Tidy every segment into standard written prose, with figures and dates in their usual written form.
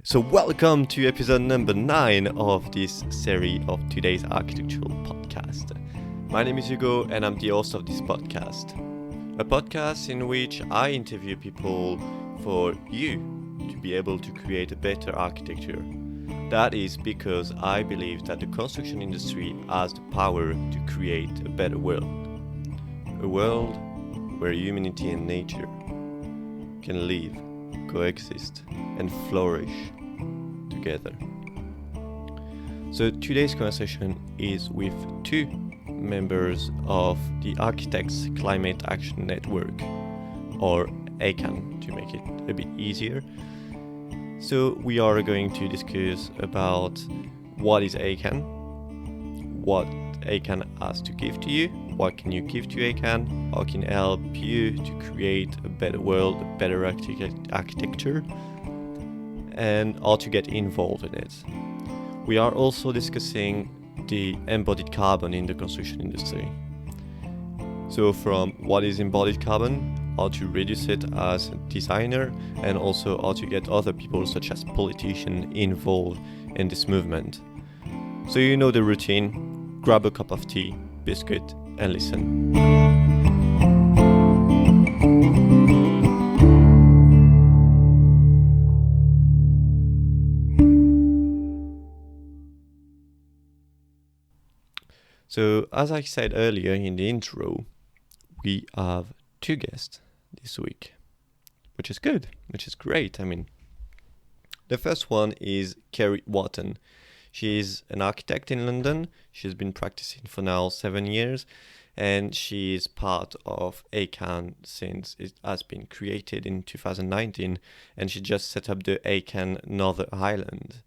So welcome to episode number 9 of this series of today's architectural podcast. My name is Hugo and I'm the host of this podcast. A podcast in which I interview people for you to be able to create a better architecture. That is because I believe that the construction industry has the power to create a better world. A world where humanity and nature can live, coexist and flourish together. So today's conversation is with two members of the Architects Climate Action Network, or ACAN to make it a bit easier. So we are going to discuss about what is ACAN, what ACAN has to give to you, what can you give to ACAN, how can it help you to create a better world, a better architecture, and how to get involved in it. We are also discussing the embodied carbon in the construction industry. So from what is embodied carbon, how to reduce it as a designer, and also how to get other people such as politicians involved in this movement. So you know the routine, grab a cup of tea, biscuit, and listen. So as I said earlier in the intro, we have two guests this week, which is good, which is great. I mean, the first one is Kerry Watton. She is an architect in London. She's been practicing for now 7 years, and she is part of ACAN since it has been created in 2019, and she just set up the ACAN Northern Ireland.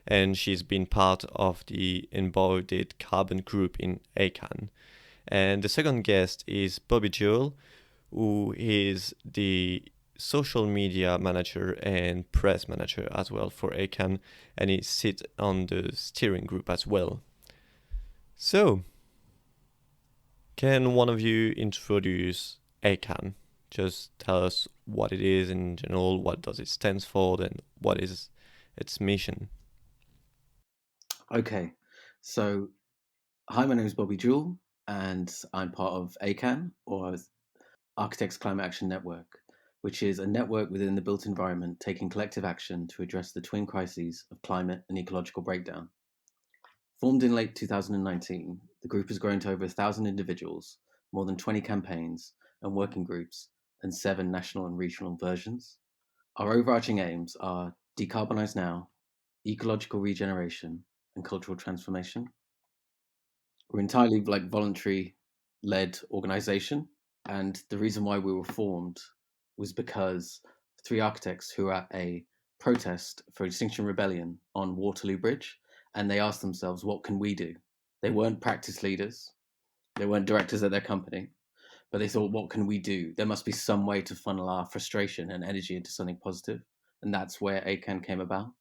And she's been part of the Embodied Carbon group in ACAN. And the second guest is Jewell, who is the social media manager and press manager as well for ACAN, and he sits on the steering group as well. So, can one of you introduce ACAN? Just tell us what it is in general, what does it stand for, and what is its mission? Okay, so hi, my name is Jewell, and I'm part of ACAN, or Architects Climate Action Network, which is a network within the built environment taking collective action to address the twin crises of climate and ecological breakdown. Formed in late 2019, the group has grown to over 1,000 individuals, more than 20 campaigns and working groups, and 7 national and regional versions. Our overarching aims are Decarbonise now, ecological regeneration, and cultural transformation. We're entirely voluntary-led organisation, and the reason why we were formed was because 3 architects who were at a protest for Extinction Rebellion on Waterloo Bridge, and they asked themselves, what can we do? They weren't practice leaders, they weren't directors at their company, but they thought, what can we do? There must be some way to funnel our frustration and energy into something positive, and that's where ACAN came about.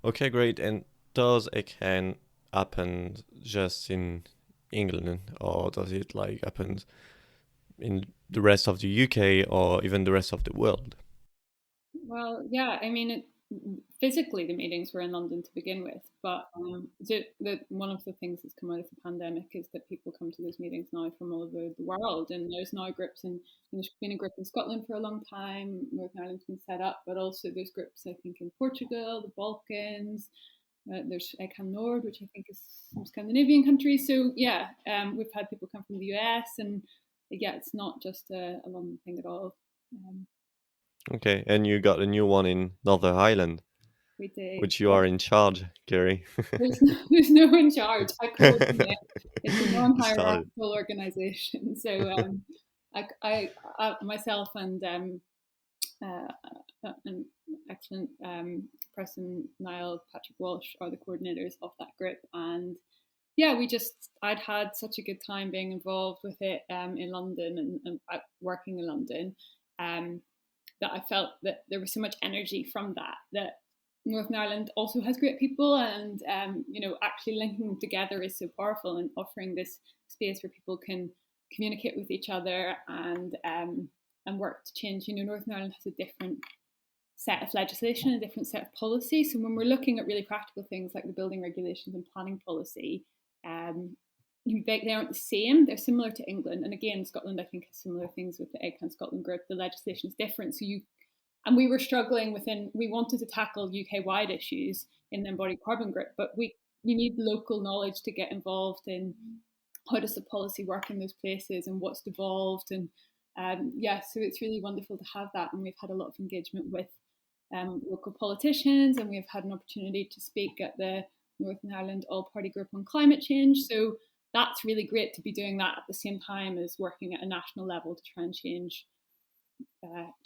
Okay, great. And does ACAN happen just in England, or does it happen in the rest of the UK or even the rest of the world? Well, yeah, I mean, physically the meetings were in London to begin with, but one of the things that's come out of the pandemic is that people come to those meetings now from all over the world, and there's now groups, and there's been a group in Scotland for a long time, Northern Ireland's been set up, but also there's groups, I think, in Portugal, the Balkans, there's ACAN Nord, which I think is some Scandinavian countries. So yeah, we've had people come from the US, and yeah, it's not just a London thing at all. Okay, and you got a new one in Northern Ireland, We did. which you are in charge, Kerry. There's no in charge. I coordinate. It's a non-hierarchical organisation. So I myself and an excellent person, Niall Patrick Walsh, are the coordinators of that group. And yeah, I'd had such a good time being involved with it in London and working in London, that I felt that there was so much energy from that Northern Ireland also has great people, and actually linking them together is so powerful, and offering this space where people can communicate with each other and work to change. Northern Ireland has a different set of legislation, a different set of policy. So when we're looking at really practical things like the building regulations and planning policy, they aren't the same. They're similar to England. And again, Scotland, I think, has similar things with the ACAN Scotland group. The legislation is different. And we were struggling we wanted to tackle UK-wide issues in the Embodied Carbon group, but we need local knowledge to get involved in how does the policy work in those places and what's devolved. And so it's really wonderful to have that. And we've had a lot of engagement with local politicians, and we've had an opportunity to speak at the Northern Ireland All-Party Group on Climate Change. So that's really great to be doing that at the same time as working at a national level to try and change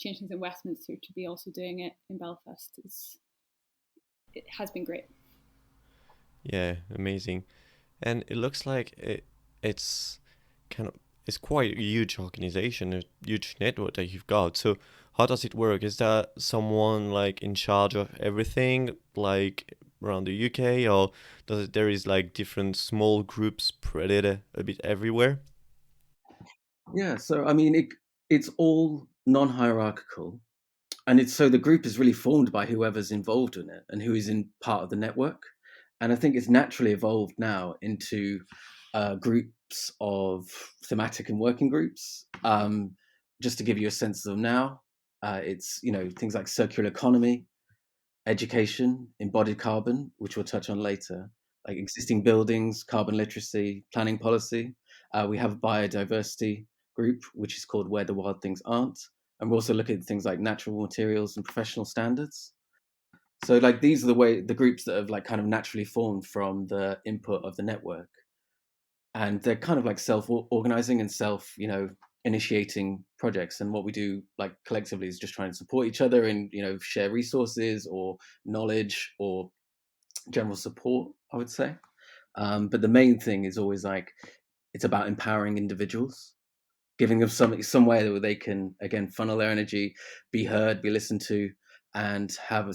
things in Westminster, to be also doing it in Belfast. It has been great. Yeah, amazing. And it looks like it's quite a huge organization, a huge network that you've got. So how does it work? Is there someone like in charge of everything, like around the UK, or there is like different small groups spread it a bit everywhere? Yeah, so I mean, it's all non-hierarchical, and the group is really formed by whoever's involved in it and who is in part of the network. And I think it's naturally evolved now into groups of thematic and working groups. Just to give you a sense of them now, it's things like circular economy, education, embodied carbon, which we'll touch on later, like existing buildings, carbon literacy, planning policy. We have a biodiversity group, which is called Where the Wild Things Aren't. And we're also looking at things like natural materials and professional standards. So like these are the groups that have like kind of naturally formed from the input of the network. And they're kind of like self-organizing and initiating projects. And what we do like collectively is just try and support each other and, share resources or knowledge or general support, I would say. But the main thing is always like, it's about empowering individuals, giving them some way where they can, again, funnel their energy, be heard, be listened to, and have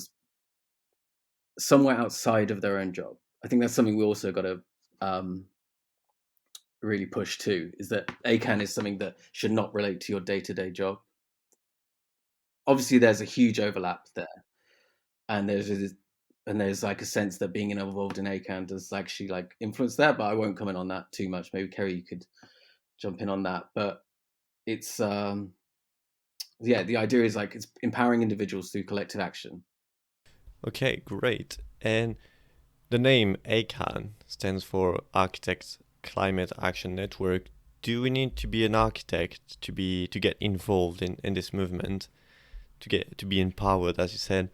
somewhere outside of their own job. I think that's something we also got to really push too, is that ACAN is something that should not relate to your day-to-day job. Obviously, there's a huge overlap there, and there's like a sense that being involved in ACAN does actually like influence that, but I won't comment on that too much. Maybe Kerry, you could jump in on that. But it's the idea is like it's empowering individuals through collective action. Okay, great. And the name ACAN stands for Architects Climate Action Network. Do we need to be an architect to get involved in this movement, to be empowered, as you said?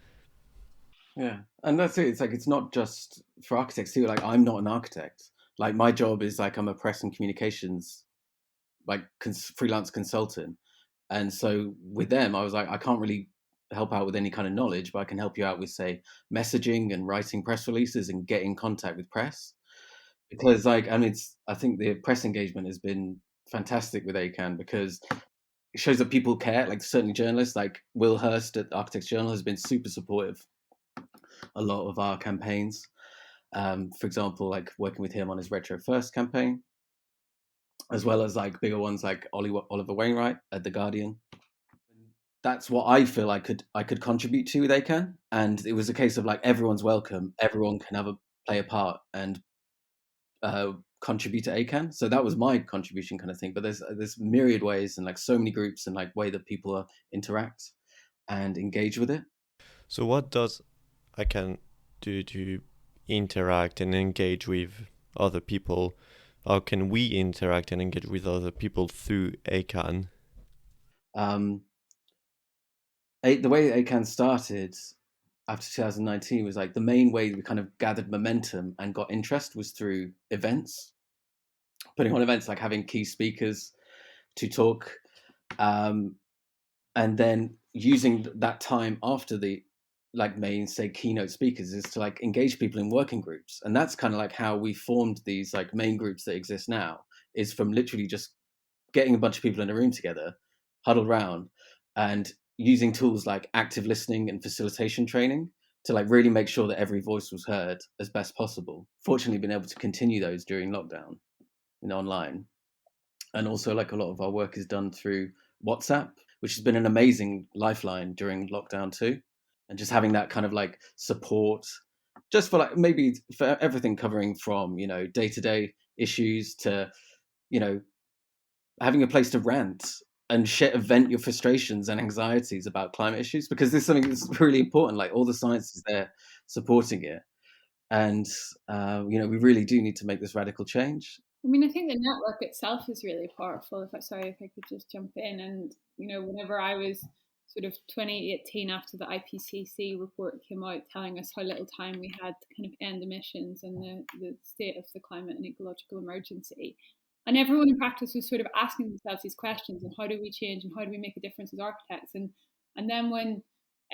Yeah, and that's it. It's like it's not just for architects too. Like I'm not an architect. Like my job is like I'm a press and communications like freelance consultant, and so with them, I was like I can't really help out with any kind of knowledge, but I can help you out with say messaging and writing press releases and get in contact with press. Because like I think the press engagement has been fantastic with ACAN because it shows that people care. Like certainly journalists like Will Hurst at Architects Journal has been super supportive a lot of our campaigns. For example, like working with him on his Retro First campaign, as well as like bigger ones like Oliver Wainwright at The Guardian. That's what I feel I could contribute to with ACAN, and it was a case of like everyone's welcome, everyone can play a part and contribute to ACAN. So that was my contribution kind of thing. But there's myriad ways and like so many groups and like way that people interact and engage with it. So what does ACAN do to interact and engage with other people? How can we interact and engage with other people through ACAN? The way ACAN started after 2019 was like the main way we kind of gathered momentum and got interest was through events, putting on events like having key speakers to talk, and then using that time after the like main say keynote speakers is to like engage people in working groups. And that's kind of like how we formed these like main groups that exist now, is from literally just getting a bunch of people in a room together, huddled around, and using tools like active listening and facilitation training to like really make sure that every voice was heard as best possible. Fortunately, been able to continue those during lockdown online. And also like a lot of our work is done through WhatsApp, which has been an amazing lifeline during lockdown too. and just having that kind of like support, just for like maybe for everything, covering from day-to-day issues to having a place to rant and vent your frustrations and anxieties about climate issues, because this is something that's really important. Like all the science is there supporting it, and we really do need to make this radical change. I mean, I think the network itself is really powerful. If I could just jump in, and whenever I was sort of 2018, after the IPCC report came out telling us how little time we had to kind of end emissions and the state of the climate and ecological emergency, and everyone in practice was sort of asking themselves these questions, and how do we change and how do we make a difference as architects? And then when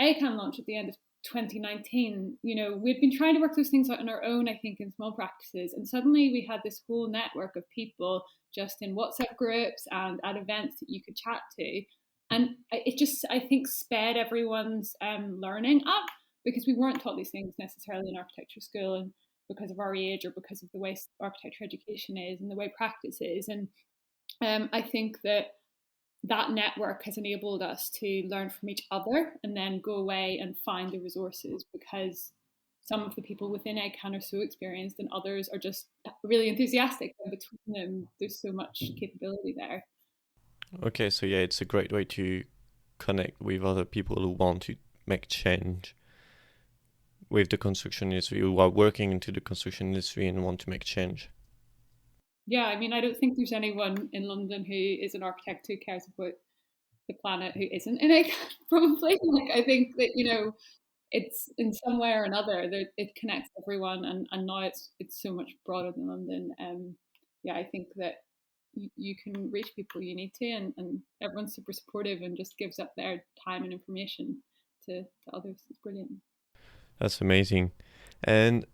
ACAN launched at the end of 2019, we'd been trying to work those things out on our own, I think, in small practices. And suddenly we had this whole network of people just in WhatsApp groups and at events that you could chat to. And it just, I think, sped everyone's learning up, because we weren't taught these things necessarily in architecture school, and because of our age or because of the way architecture education is and the way practice is. And I think that network has enabled us to learn from each other and then go away and find the resources, because some of the people within ACAN are so experienced and others are just really enthusiastic, and between them there's so much capability there. Okay, so yeah, it's a great way to connect with other people who want to make change with the construction industry, who are working into the construction industry and want to make change. Yeah, I mean, I don't think there's anyone in London who is an architect who cares about the planet who isn't in it, probably. Like, I think that, it's in some way or another, it connects everyone, and now it's so much broader than London. Yeah, I think that you can reach people you need to, and everyone's super supportive and just gives up their time and information to others. It's brilliant. That's amazing. And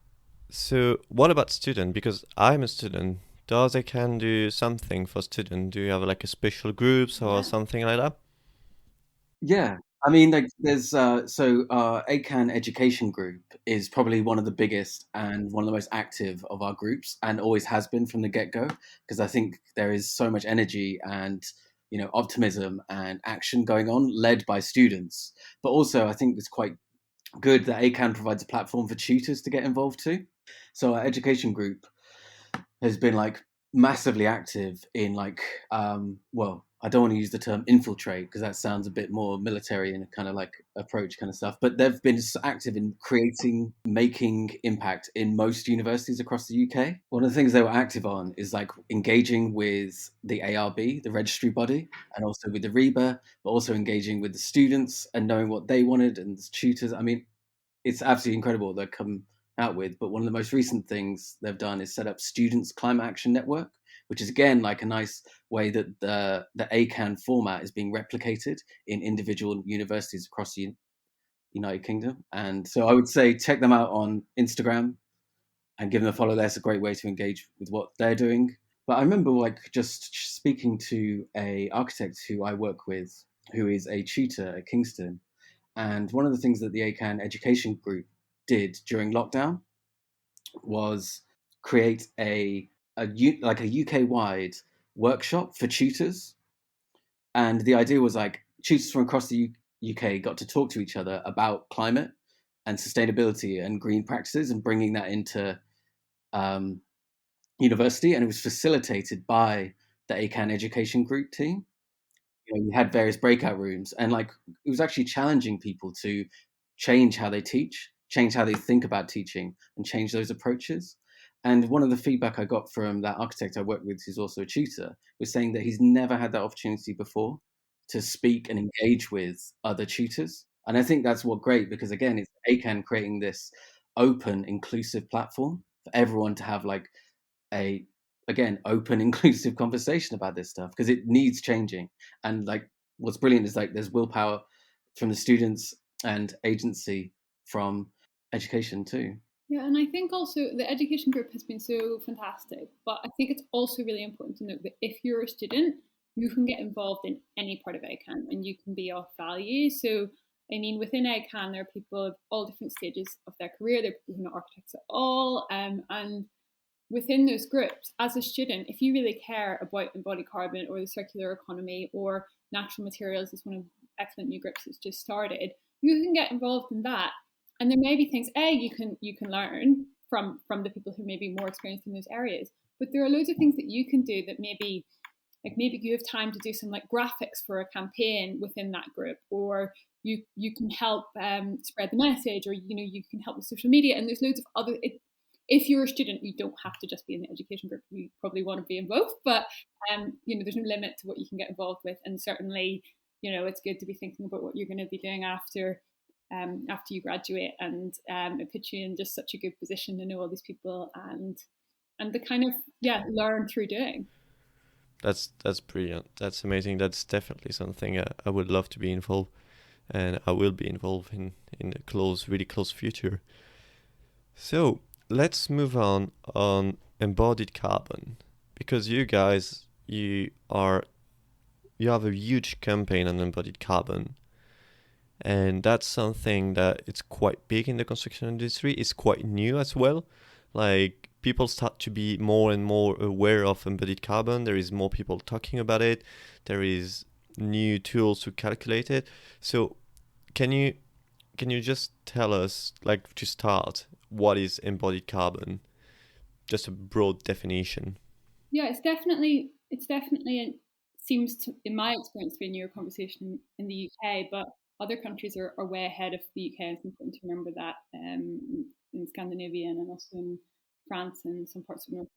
so what about students? Because I'm a student. Does ACAN do something for students? Do you have like a special groups or something like that? Yeah, I mean, like there's ACAN Education Group is probably one of the biggest and one of the most active of our groups, and always has been from the get-go, because I think there is so much energy and optimism and action going on, led by students. But also, I think it's quite good that ACAN provides a platform for tutors to get involved too. So our education group has been like massively active in like well, I don't want to use the term infiltrate because that sounds a bit more military and kind of like approach kind of stuff, but they've been active in making impact in most universities across the UK. One of the things they were active on is like engaging with the ARB, the registry body, and also with the REBA, but also engaging with the students and knowing what they wanted, and the tutors. I mean, it's absolutely incredible they've come out with. But one of the most recent things they've done is set up Students Climate Action Network, which is again like a nice way that the ACAN format is being replicated in individual universities across the United Kingdom. And so I would say check them out on Instagram and give them a follow. That's a great way to engage with what they're doing. But I remember like just speaking to a architect who I work with, who is a tutor at Kingston. And one of the things that the ACAN Education Group did during lockdown was create a UK-wide workshop for tutors. And the idea was like tutors from across the UK got to talk to each other about climate and sustainability and green practices, and bringing that into university. And it was facilitated by the ACAN Education Group team. You had various breakout rooms, and like it was actually challenging people to change how they teach, change how they think about teaching, and change those approaches. And one of the feedback I got from that architect I worked with, who's also a tutor, was saying that he's never had that opportunity before to speak and engage with other tutors. And I think that's what great, because again, it's ACAN creating this open, inclusive platform for everyone to have like a open, inclusive conversation about this stuff, because it needs changing. And like what's brilliant is like there's willpower from the students and agency from education too. Yeah, and I think also the education group has been so fantastic, but I think it's also really important to note that if you're a student, you can get involved in any part of ACAN and you can be of value. So, I mean, within ACAN, there are people of all different stages of their career. There are people who are not architects at all. And within those groups, as a student, if you really care about embodied carbon or the circular economy or natural materials, is one of excellent new groups that's just started, you can get involved in that. And there may be things you can learn from the people who may be more experienced in those areas. But there are loads of things that you can do that maybe you have time to do some like graphics for a campaign within that group, or you can help spread the message, or you can help with social media. And there's loads of other. If you're a student, you don't have to just be in the education group. You probably want to be in both, but there's no limit to what you can get involved with. And certainly, it's good to be thinking about what you're going to be doing after you graduate, and it puts you in just such a good position to know all these people and to kind of learn through doing. That's brilliant. That's amazing. That's definitely something I would love to be involved, and I will be involved in the really close future. So let's move on embodied carbon, because you guys you have a huge campaign on embodied carbon, and that's something that it's quite big in the construction industry. It's quite new as well. Like, people start to be more and more aware of embodied carbon. There is more people talking about it. There is new tools to calculate it. So can you just tell us, like, to start, what is embodied carbon? Just a broad definition. Yeah, it's definitely it seems to, in my experience, to be a newer conversation in the UK, but other countries are way ahead of the UK. It's important to remember that in Scandinavia and also in France and some parts of North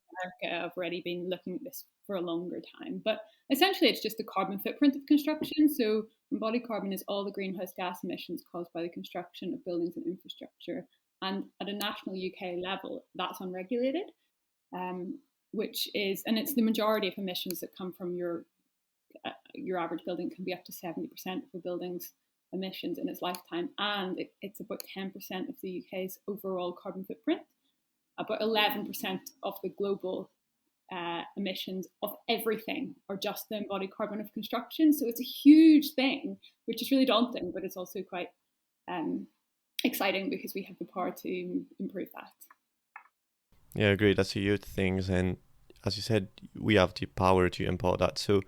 America have already been looking at this for a longer time. But essentially, it's just the carbon footprint of construction. So embodied carbon is all the greenhouse gas emissions caused by the construction of buildings and infrastructure. And at a national UK level, that's unregulated, which is, and it's the majority of emissions that come from your average building. Can be up to 70% of a building's emissions in its lifetime, and it's about 10% of the UK's overall carbon footprint. About 11% of the global emissions of everything are just the embodied carbon of construction. So it's a huge thing, which is really daunting, but it's also quite exciting because we have the power to improve that. Yeah, I agree. That's a huge thing. And as you said, we have the power to empower that. So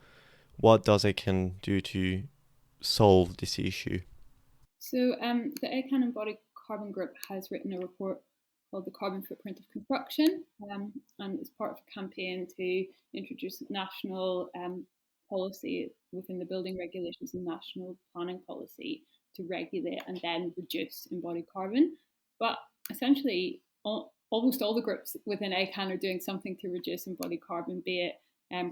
what does ACAN do to solve this issue? So the ACAN Embodied Carbon Group has written a report called The Carbon Footprint of Construction, and it's part of a campaign to introduce national policy within the building regulations and national planning policy to regulate and then reduce embodied carbon. But essentially, almost all the groups within ACAN are doing something to reduce embodied carbon, be it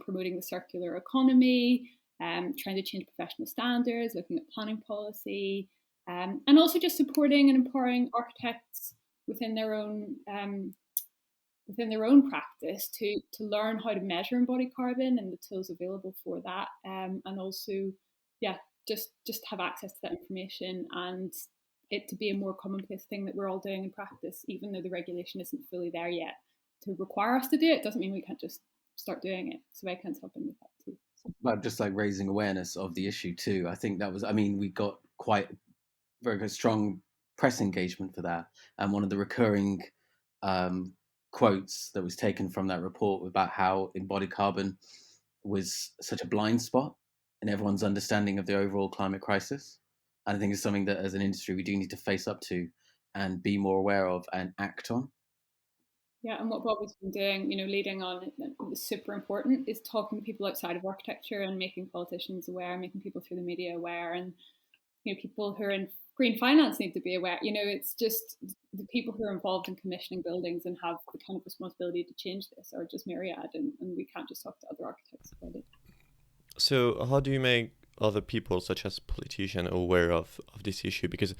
promoting the circular economy, trying to change professional standards, looking at planning policy, and also just supporting and empowering architects within their own practice to learn how to measure embodied carbon and the tools available for that, and also just have access to that information and it to be a more commonplace thing that we're all doing in practice, even though the regulation isn't fully there yet to require us to do it. Doesn't mean we can't just start doing it. So ACAN's helping with that too. But just like raising awareness of the issue too. I think that was, we got quite very strong press engagement for that. And one of the recurring quotes that was taken from that report about how embodied carbon was such a blind spot in everyone's understanding of the overall climate crisis. And I think it's something that as an industry we do need to face up to and be more aware of and act on. Yeah, and what Bobby's been doing, leading on, is super important, is talking to people outside of architecture and making politicians aware, making people through the media aware, and people who are in green finance need to be aware. It's just the people who are involved in commissioning buildings and have the kind of responsibility to change this are just myriad, and we can't just talk to other architects about it. So how do you make other people, such as politicians, aware of this issue? Because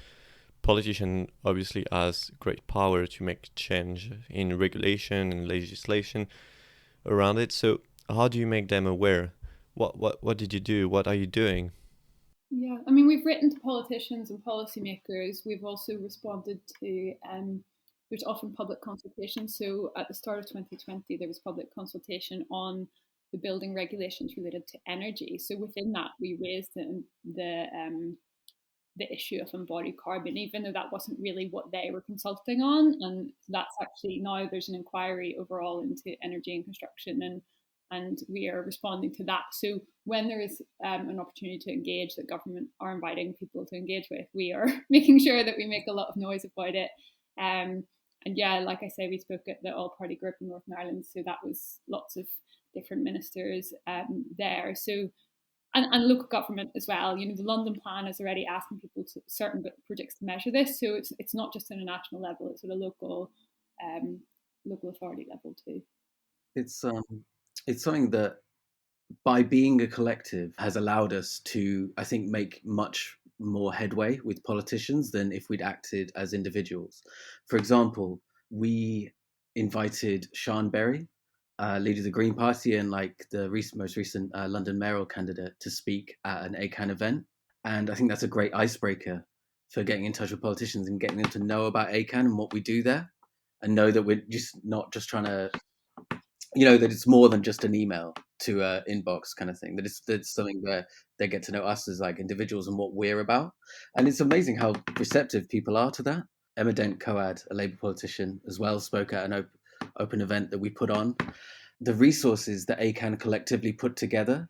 politician obviously has great power to make change in regulation and legislation around it. So how do you make them aware? What did you do? What are you doing? Yeah, we've written to politicians and policymakers. We've also responded to, there's often public consultation. So at the start of 2020, there was public consultation on the building regulations related to energy. So within that, we raised the issue of embodied carbon, even though that wasn't really what they were consulting on. And that's actually now there's an inquiry overall into energy and construction, and and we are responding to that. So when there is an opportunity to engage that government are inviting people to engage with, we are making sure that we make a lot of noise about it. And yeah, like I say, we spoke at the all-party group in Northern Ireland, so that was lots of different ministers there. So and local government as well. The London plan is already asking people to certain projects to measure this. So it's not just on a national level; it's at a local authority level too. It's something that, by being a collective, has allowed us to, I think, make much more headway with politicians than if we'd acted as individuals. For example, we invited Sian Berry, leader of the Green Party and the most recent London mayoral candidate, to speak at an ACAN event. And I think that's a great icebreaker for getting in touch with politicians and getting them to know about ACAN and what we do there, and know that we're just not just trying to, that it's more than just an email to inbox kind of thing, that it's something where they get to know us as individuals and what we're about. And it's amazing how receptive people are to that. Emma Dent Coad, a Labour politician, as well, spoke at an open event that we put on. The resources that ACAN collectively put together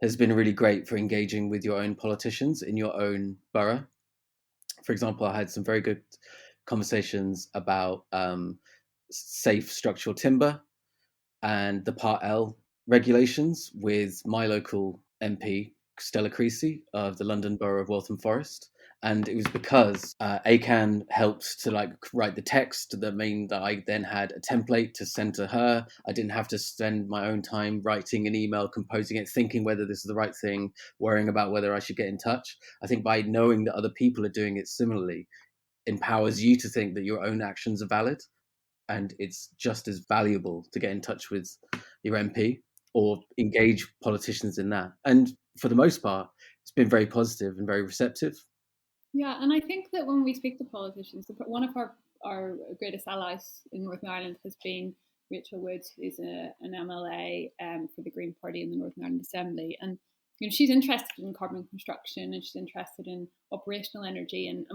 has been really great for engaging with your own politicians in your own borough. For example, I had some very good conversations about safe structural timber and the Part L regulations with my local MP, Stella Creasy, of the London Borough of Waltham Forest. And it was because ACAN helped to write the text that I then had a template to send to her. I didn't have to spend my own time writing an email, composing it, thinking whether this is the right thing, worrying about whether I should get in touch. I think by knowing that other people are doing it similarly empowers you to think that your own actions are valid. And it's just as valuable to get in touch with your MP or engage politicians in that. And for the most part, it's been very positive and very receptive. Yeah, and I think that when we speak to politicians, one of our greatest allies in Northern Ireland has been Rachel Wood, who's an MLA for the Green Party in the Northern Ireland Assembly. And she's interested in carbon construction and she's interested in operational energy. And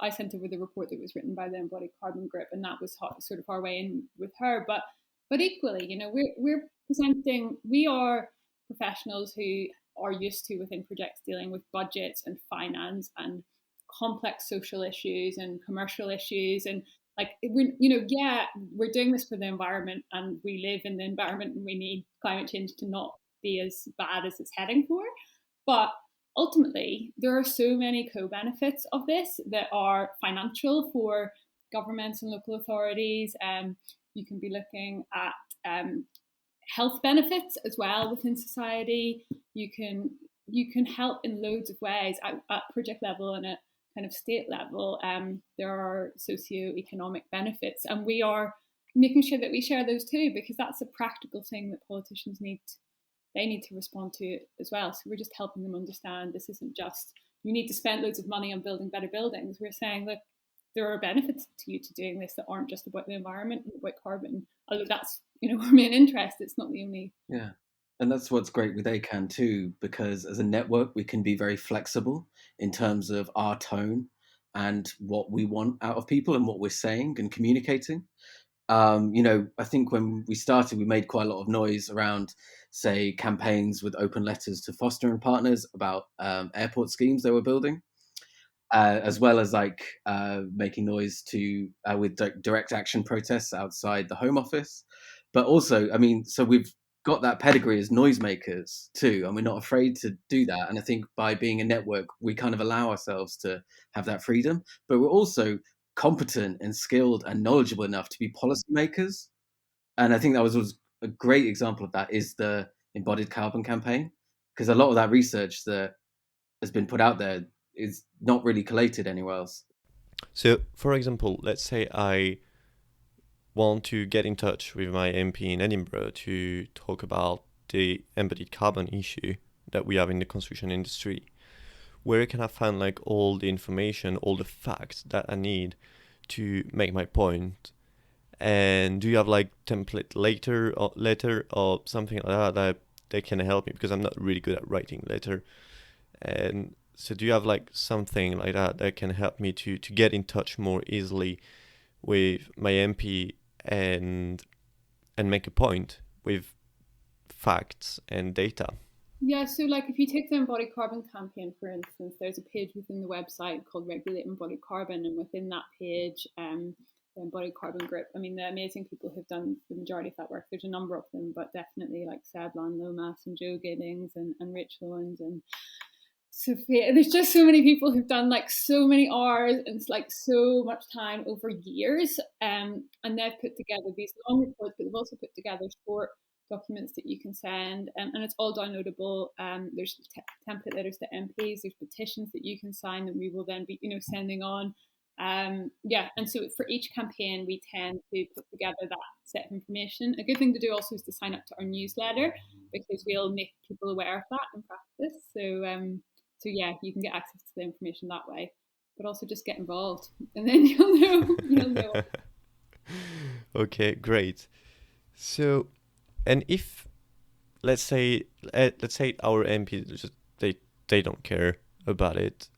I sent over the report that was written by the Embodied Carbon group, and that was sort of our way in with her. But equally, we're presenting. We are professionals who are used to within projects dealing with budgets and finance and complex social issues and commercial issues, and we're doing this for the environment, and we live in the environment, and we need climate change to not be as bad as it's heading for. But ultimately, there are so many co-benefits of this that are financial for governments and local authorities. You can be looking at health benefits as well within society. You can help in loads of ways at project level and at kind of state level. There are socio-economic benefits, and we are making sure that we share those too, because that's a practical thing that politicians need to respond to as well. So we're just helping them understand this isn't just you need to spend loads of money on building better buildings. We're saying, look, there are benefits to you to doing this that aren't just about the environment and about carbon. Although that's our main interest, it's not the only. Yeah, and that's what's great with ACAN too, because as a network we can be very flexible in terms of our tone and what we want out of people and what we're saying and communicating. I think when we started, we made quite a lot of noise around, say, campaigns with open letters to Foster and Partners about airport schemes they were building, as well as making noise with direct action protests outside the Home Office. But also, so we've got that pedigree as noisemakers too, and we're not afraid to do that. And I think by being a network, we kind of allow ourselves to have that freedom, but we're also competent and skilled and knowledgeable enough to be policymakers. And I think that was a great example of that is the Embodied Carbon campaign, because a lot of that research that has been put out there is not really collated anywhere else. So, for example, let's say I want to get in touch with my MP in Edinburgh to talk about the embodied carbon issue that we have in the construction industry. Where can I find all the information, all the facts that I need to make my point? And do you have template letter or something like that can help me, because I'm not really good at writing letter? And so do you have something like that can help me to get in touch more easily with my MP and make a point with facts and data? Yeah, so like if you take the Embodied Carbon campaign, for instance, there's a page within the website called Regulate Embodied Carbon, and within that page, the Embodied Carbon group, I mean, the amazing people who've done the majority of that work, there's a number of them, but definitely like Seb Lomas and Joe Giddings and Rachel Owens and Sophia. There's just so many people who've done like so many hours and like so much time over years, and they've put together these long reports, but they've also put together short documents that you can send, and it's all downloadable. There's template letters to MPs, there's petitions that you can sign that we will then be sending on. And so for each campaign we tend to put together that set of information. A good thing to do also is to sign up to our newsletter, because we'll make people aware of that in practice. So yeah, you can get access to the information that way, but also just get involved, and then you'll know. Okay, great. So, and if let's say our MPs just they don't care about it,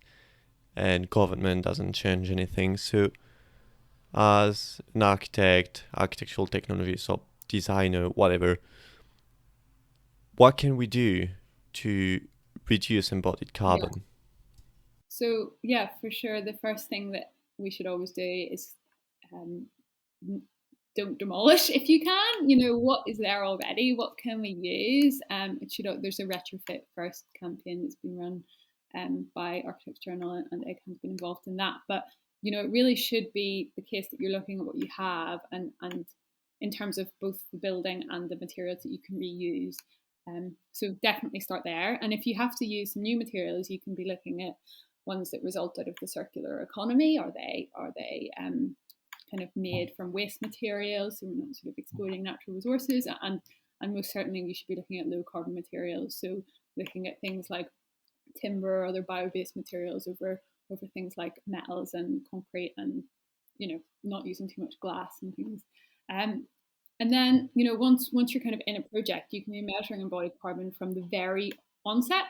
and government doesn't change anything. So, as an architect, architectural technologist, or designer, whatever, what can we do to reduce embodied carbon? Yeah. So yeah, for sure, the first thing that we should always do is don't demolish if you can. What is there already? What can we use? There's a retrofit first campaign that's been run by Architects Journal, and ACAN's been involved in that. But it really should be the case that you're looking at what you have, and in terms of both the building and the materials that you can reuse. So definitely start there. And if you have to use some new materials, you can be looking at ones that result out of the circular economy. Are they kind of made from waste materials, so we're not sort of exploiting natural resources? And most certainly we should be looking at low carbon materials, so looking at things like timber or other bio-based materials over things like metals and concrete, and not using too much glass and things. And then, once you're kind of in a project, you can be measuring embodied carbon from the very onset.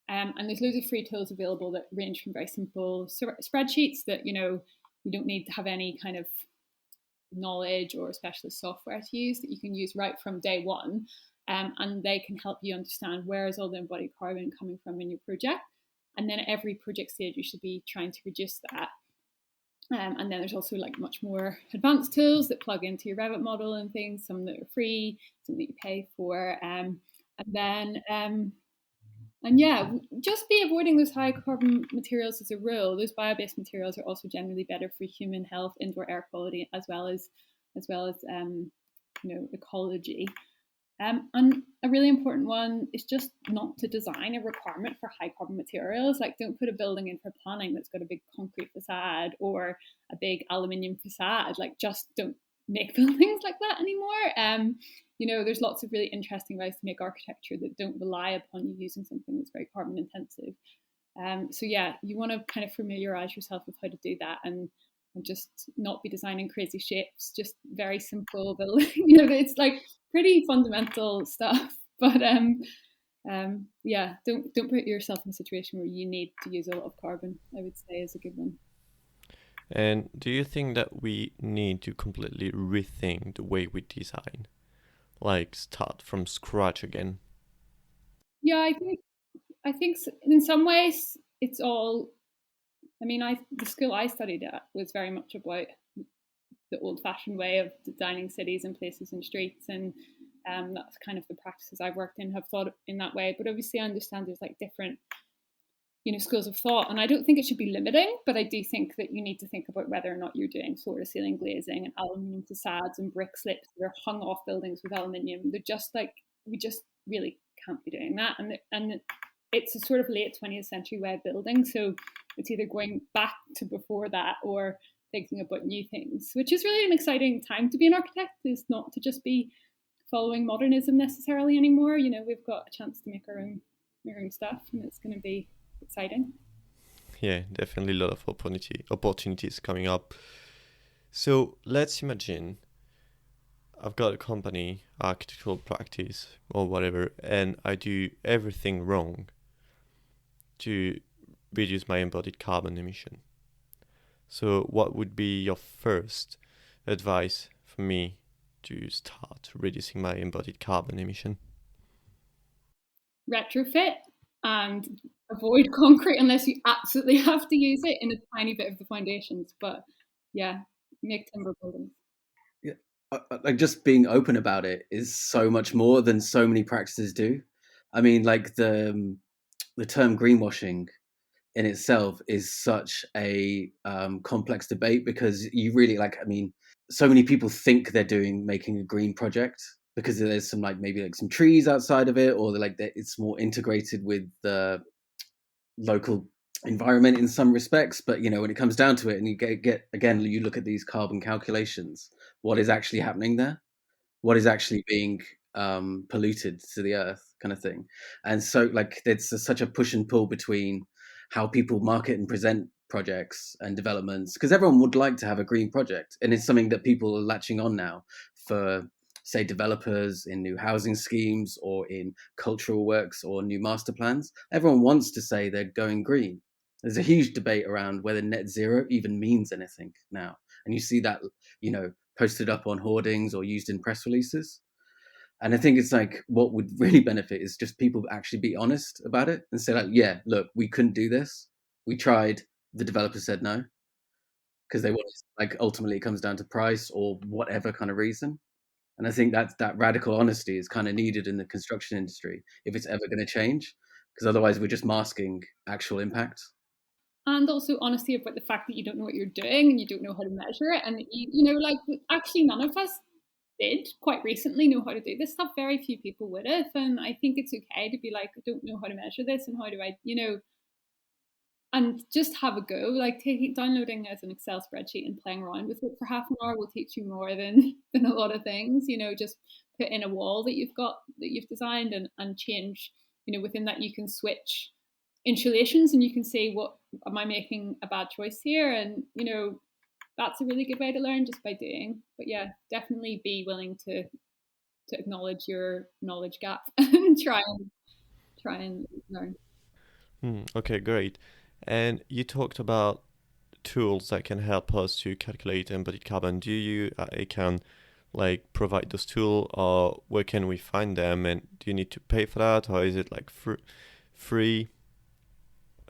And there's loads of free tools available that range from very simple spreadsheets that, you don't need to have any kind of knowledge or specialist software to use, that you can use right from day one. And they can help you understand where is all the embodied carbon coming from in your project. And then at every project stage, you should be trying to reduce that. And then there's also like much more advanced tools that plug into your Revit model and things, some that are free, some that you pay for. Just be avoiding those high carbon materials as a rule. Those bio-based materials are also generally better for human health, indoor air quality, as well as ecology. And a really important one is just not to design a requirement for high carbon materials. Like, don't put a building in for planning that's got a big concrete facade or a big aluminium facade. Like, just don't make buildings like that anymore. There's lots of really interesting ways to make architecture that don't rely upon you using something that's very carbon intensive. So yeah, you want to kind of familiarize yourself with how to do that, and just not be designing crazy shapes, just very simple building. It's like pretty fundamental stuff, but don't put yourself in a situation where you need to use a lot of carbon, I would say, is a good one. And do you think that we need to completely rethink the way we design, like start from scratch again? Yeah, I think in some ways it's all. I mean, the school I studied at was very much about the old-fashioned way of designing cities and places and streets, and that's kind of the practices I've worked in have thought in that way. But obviously, I understand there's like different, schools of thought, and I don't think it should be limiting. But I do think that you need to think about whether or not you're doing floor-to-ceiling glazing and aluminium facades and brick slips that are hung off buildings with aluminium. They're just like, we just really can't be doing that, and it's a sort of late 20th century way of building. So it's either going back to before that or thinking about new things, which is really an exciting time to be an architect, is not to just be following modernism necessarily anymore. We've got a chance to make our own stuff, and it's going to be exciting. Yeah, definitely a lot of opportunities coming up. So let's imagine I've got a company, architectural practice or whatever, and I do everything wrong to reduce my embodied carbon emission. So what would be your first advice for me to start reducing my embodied carbon emission? retrofit and avoid concrete unless you absolutely have to use it in a tiny bit of the foundations. But yeah, make timber buildings. Yeah, like just being open about it is so much more than so many practices do. I mean, like the term greenwashing in itself is such a complex debate, because you really I mean, so many people think they're making a green project because there's some maybe some trees outside of it, or it's more integrated with the local environment in some respects. But when it comes down to it, and you get again, you look at these carbon calculations, what is actually happening there, what is actually being polluted to the earth, kind of thing. And so there's such a push and pull between how people market and present projects and developments, because everyone would like to have a green project, and it's something that people are latching on now for, say, developers in new housing schemes or in cultural works or new master plans. Everyone wants to say they're going green. There's a huge debate around whether net zero even means anything now, and you see that posted up on hoardings or used in press releases. And I think it's what would really benefit is just people actually be honest about it and say yeah, look, we couldn't do this. We tried. The developer said no, because they want ultimately it comes down to price or whatever kind of reason. And I think that radical honesty is kind of needed in the construction industry if it's ever going to change, because otherwise we're just masking actual impact. And also honesty about the fact that you don't know what you're doing and you don't know how to measure it. And, actually none of us did quite recently know how to do this stuff. Very few people would have. And I think it's okay to be I don't know how to measure this, and how do I, and just have a go. Downloading as an Excel spreadsheet and playing around with it for half an hour will teach you more than a lot of things. Just put in a wall that you've designed and change. Within that you can switch insulations, and you can say, what am I making a bad choice here? And that's a really good way to learn, just by doing. But yeah, definitely be willing to acknowledge your knowledge gap and try and learn. Okay, great. And you talked about tools that can help us to calculate embodied carbon. Do you at ACAN provide those tools, or where can we find them? And do you need to pay for that, or is it free?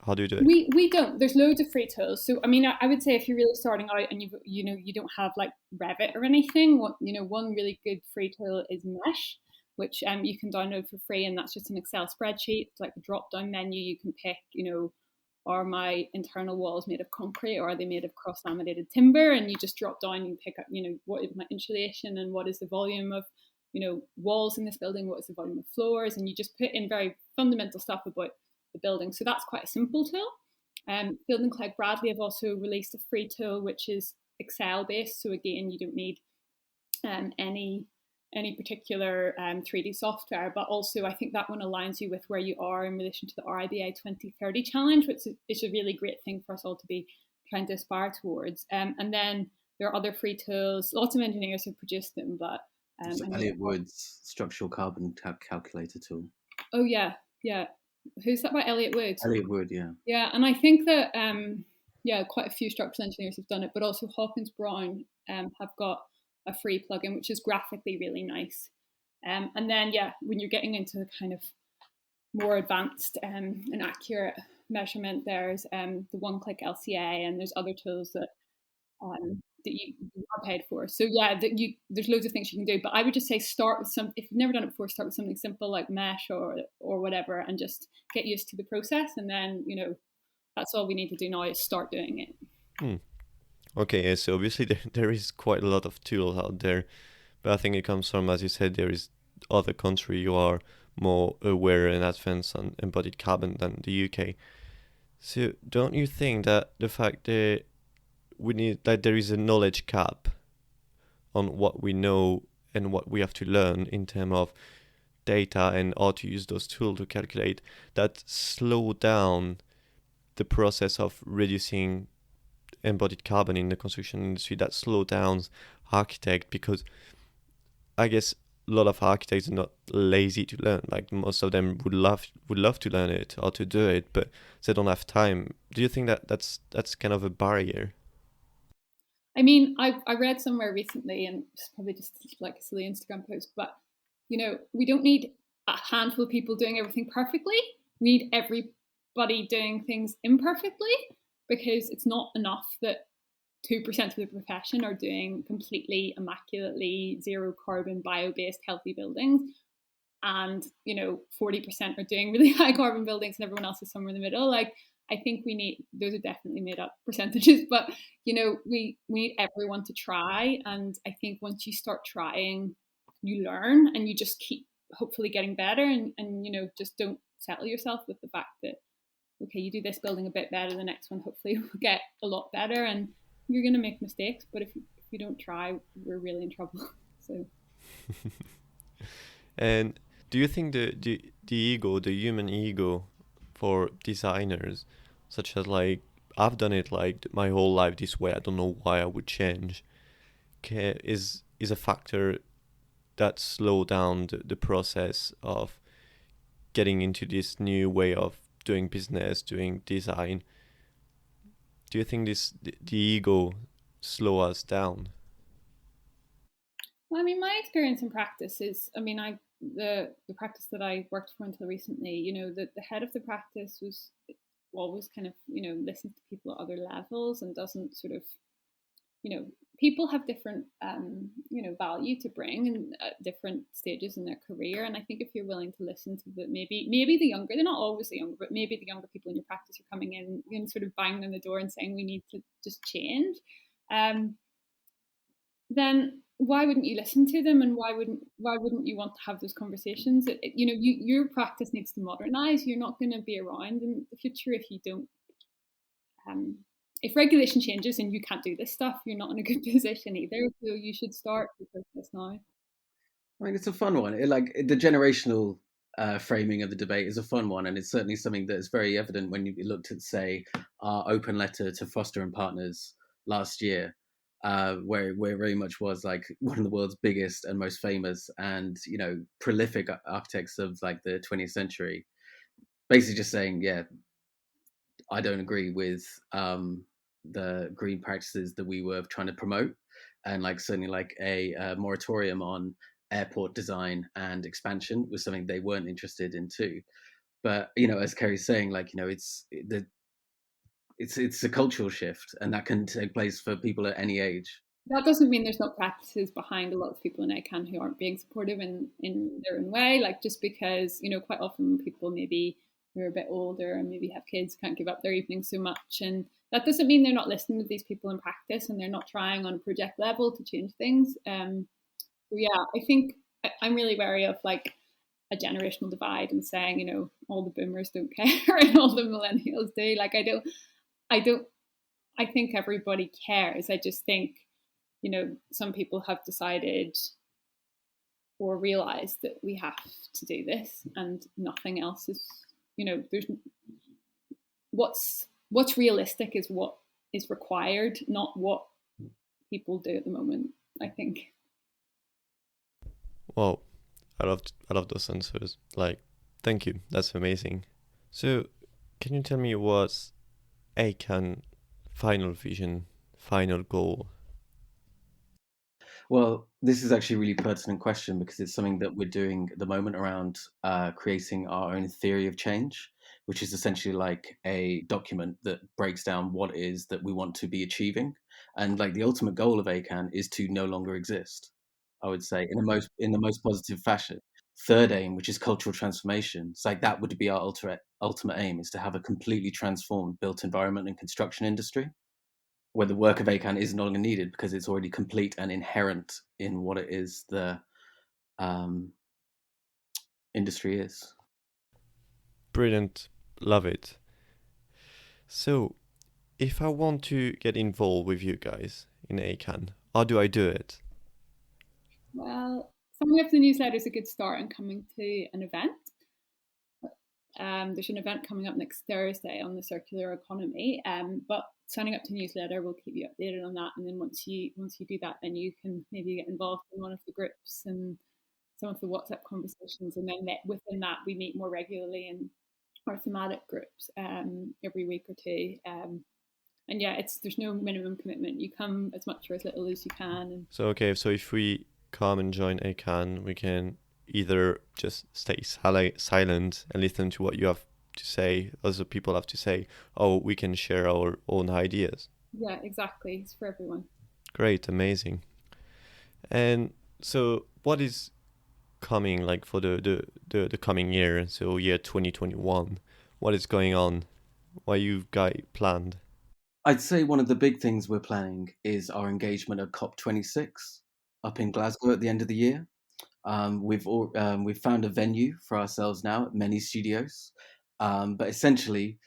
How do you do it? We don't. There's loads of free tools. So I mean, I would say if you're really starting out and you don't have Revit or anything, one really good free tool is Mesh, which you can download for free, and that's just an Excel spreadsheet. It's like a drop down menu. You can pick, are my internal walls made of concrete, or are they made of cross laminated timber? And you just drop down and pick up, what is my insulation and what is the volume of, walls in this building, what is the volume of floors, and you just put in very fundamental stuff about the building. So that's quite a simple tool. Field and Clegg Bradley have also released a free tool which is Excel based. So again, you don't need any particular 3D software, but also I think that one aligns you with where you are in relation to the RIBA 2030 challenge, which is a really great thing for us all to be trying to aspire towards. And then there are other free tools. Lots of engineers have produced them, but Elliott Wood's structural carbon calculator tool. Oh yeah. Who's that by? Elliott Wood? Elliott Wood, yeah. Yeah, and I think that quite a few structural engineers have done it, but also Hawkins Brown have got a free plugin which is graphically really nice. And then when you're getting into kind of more advanced and accurate measurement, there's the one-click LCA, and there's other tools that you are paid for. So there's loads of things you can do, but I would just say start with if you've never done it before, start with something simple like Mesh or whatever, and just get used to the process. And then that's all we need to do now is start doing it. Okay, so obviously there is quite a lot of tools out there, but I think it comes from, as you said, there is other countries who are more aware and advanced on embodied carbon than the UK. So don't you think that the fact that we need there is a knowledge gap on what we know and what we have to learn in terms of data and how to use those tools to calculate, that slow down the process of reducing embodied carbon in the construction industry, that slow down architects? Because I guess a lot of architects are not lazy to learn. Most of them would love to learn it or to do it, but they don't have time. Do you think that that's kind of a barrier? I mean, I read somewhere recently, and it's probably just like a silly Instagram post, but we don't need a handful of people doing everything perfectly. We need everybody doing things imperfectly, because it's not enough that 2% of the profession are doing completely immaculately zero carbon bio-based healthy buildings, and 40% are doing really high carbon buildings and everyone else is somewhere in the middle. Like, I think we need, those are definitely made up percentages, but we need everyone to try. And I think once you start trying, you learn, and you just keep hopefully getting better, and just don't settle yourself with the fact that, okay, you do this building a bit better, the next one hopefully will get a lot better, and you're going to make mistakes, but if you don't try, we're really in trouble. So And do you think the ego, the human ego for designers, such as like, I've done it like my whole life this way, I don't know why I would change, is a factor that slow down the process of getting into this new way of doing business, doing design? Do you think the ego slow us down? Well, I mean, my experience in practice is, I mean, the practice that I worked for until recently, the head of the practice was always kind of, listens to people at other levels and doesn't sort of, people have different, value to bring and at different stages in their career. And I think if you're willing to listen to maybe the younger, they're not always the younger, but maybe the younger people in your practice are coming in and sort of banging on the door and saying we need to just change, then why wouldn't you listen to them, and why wouldn't you want to have those conversations? Your practice needs to modernize. You're not going to be around in the future if you don't. If regulation changes and you can't do this stuff, you're not in a good position either. So you should start the process now. I mean, it's a fun one. The generational framing of the debate is a fun one, and it's certainly something that is very evident when you looked at, say, our open letter to Foster and Partners last year, where it very much was like one of the world's biggest and most famous and prolific architects of like the 20th century, basically just saying, yeah, I don't agree with the green practices that we were trying to promote, and like certainly like a moratorium on airport design and expansion was something they weren't interested in too. But as Kerry's saying, like it's a cultural shift, and that can take place for people at any age. That doesn't mean there's not practices behind a lot of people in ACAN who aren't being supportive in their own way. Like, just because quite often people maybe who are a bit older and maybe have kids can't give up their evenings so much, and that doesn't mean they're not listening to these people in practice and they're not trying on a project level to change things. So yeah, I think I'm really wary of like a generational divide and saying all the boomers don't care and all the millennials do. Like, I think everybody cares. I just think some people have decided or realized that we have to do this and nothing else is, there's what's realistic is what is required, not what people do at the moment, I think. Well, I love those answers. Like, thank you. That's amazing. So, can you tell me what's ACAN final vision, final goal? Well, this is actually a really pertinent question because it's something that we're doing at the moment around creating our own theory of change, which is essentially like a document that breaks down what it is that we want to be achieving. And like the ultimate goal of ACAN is to no longer exist, I would say, in the most positive fashion. Third aim, which is cultural transformation, it's like that would be our ultimate aim, is to have a completely transformed built environment and construction industry, where the work of ACAN is no longer needed because it's already complete and inherent in what it is the industry is. Brilliant. Love it. So, if I want to get involved with you guys in ACAN, how do I do it? Well, signing up to the newsletter is a good start and coming to an event. There's an event coming up next Thursday on the circular economy, but signing up to newsletter will keep you updated on that. And then once you do that, then you can maybe get involved in one of the groups and some of the WhatsApp conversations. And then within that, we meet more regularly in our thematic groups every week or two. And yeah, there's no minimum commitment. You come as much or as little as you can. So if we come and join ACAN, we can either just stay silent and listen to what you have to say, other people have to say, or we can share our own ideas. Yeah, exactly. It's for everyone. Great, amazing. And so what is coming like for the coming year, so year 2021? What is going on? What you guys planned? I'd say one of the big things we're planning is our engagement at COP26 up in Glasgow at the end of the year. We've found a venue for ourselves now at Many Studios, but essentially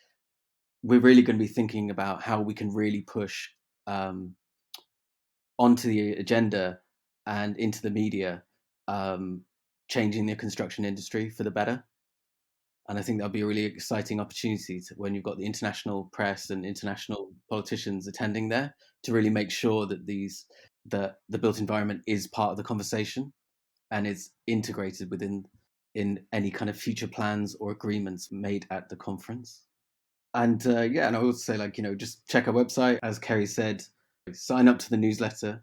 we're really going to be thinking about how we can really push onto the agenda and into the media, changing the construction industry for the better. And I think that'll be a really exciting opportunity when you've got the international press and international politicians attending there to really make sure that the built environment is part of the conversation and is integrated in any kind of future plans or agreements made at the conference. And and I would say, just check our website, as Kerry said, sign up to the newsletter,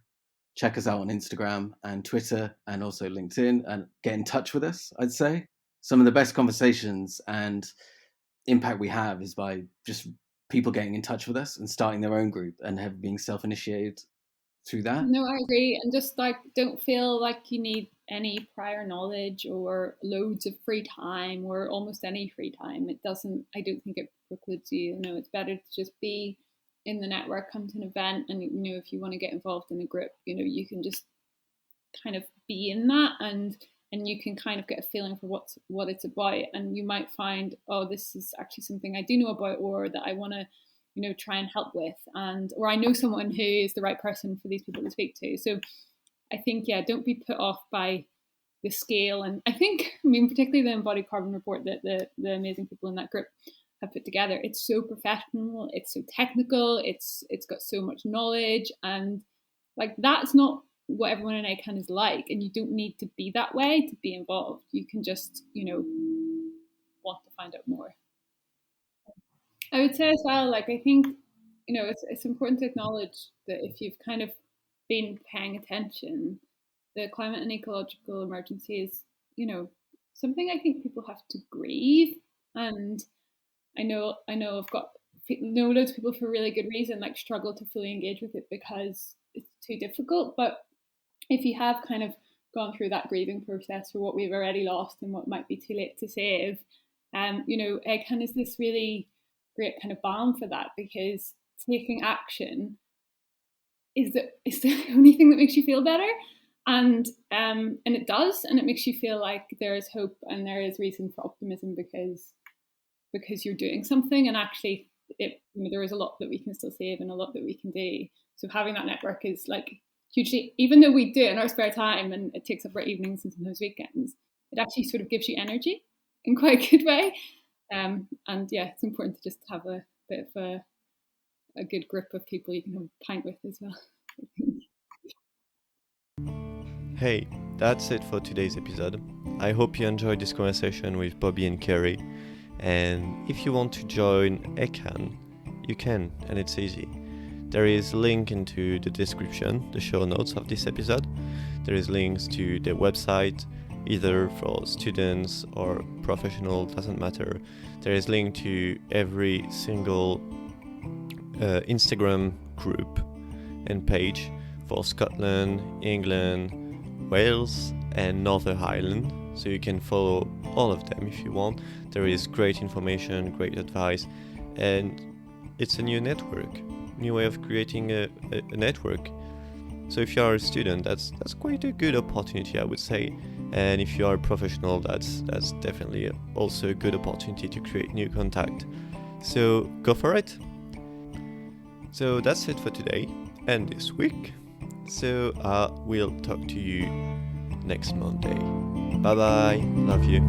check us out on Instagram and Twitter and also LinkedIn, and get in touch with us. I'd say some of the best conversations and impact we have is by just people getting in touch with us and starting their own group and being self-initiated through that. No, I agree. And just don't feel like you need any prior knowledge or loads of free time or almost any free time. I don't think it precludes you. It's better to just be in the network, come to an event, and if you want to get involved in a group, you can just kind of be in that and you can kind of get a feeling for what it's about, and you might find, oh, this is actually something I do know about, or that I want to try and help with, or I know someone who is the right person for these people to speak to. So I think, don't be put off by the scale. And I think, particularly the Embodied Carbon report that the amazing people in that group have put together, it's so professional, it's so technical, it's got so much knowledge, and that's not what everyone in ACAN is like, and you don't need to be that way to be involved. You can just want to find out more. I would say as well, I think it's important to acknowledge that if you've kind of been paying attention, the climate and ecological emergency is something I think people have to grieve. And I know I've got loads of people for really good reason struggle to fully engage with it because it's too difficult. But if you have kind of gone through that grieving process for what we've already lost and what might be too late to save, ACAN is this really great kind of balm for that, because taking action is the only thing that makes you feel better, and it does, and it makes you feel like there is hope and there is reason for optimism because you're doing something, and actually there is a lot that we can still save and a lot that we can do. So having that network is hugely, even though we do it in our spare time and it takes up our evenings and sometimes weekends, it actually sort of gives you energy in quite a good way. And it's important to just have a bit of a good group of people you can have a pint with as well. Hey, that's it for today's episode. I hope you enjoyed this conversation with Bobby and Kerry. And if you want to join ACAN, you can, and it's easy. There is a link into the description, the show notes of this episode. There is links to their website, either for students or professional, doesn't matter. There is link to every single Instagram group and page for Scotland, England, Wales and Northern Ireland, so you can follow all of them if you want. There is great information, great advice, and it's a new network, new way of creating a network. So if you are a student, that's quite a good opportunity, I would say. And if you are a professional, that's definitely also a good opportunity to create new contact. So go for it. So that's it for today and this week. So we'll talk to you next Monday. Bye bye. Love you.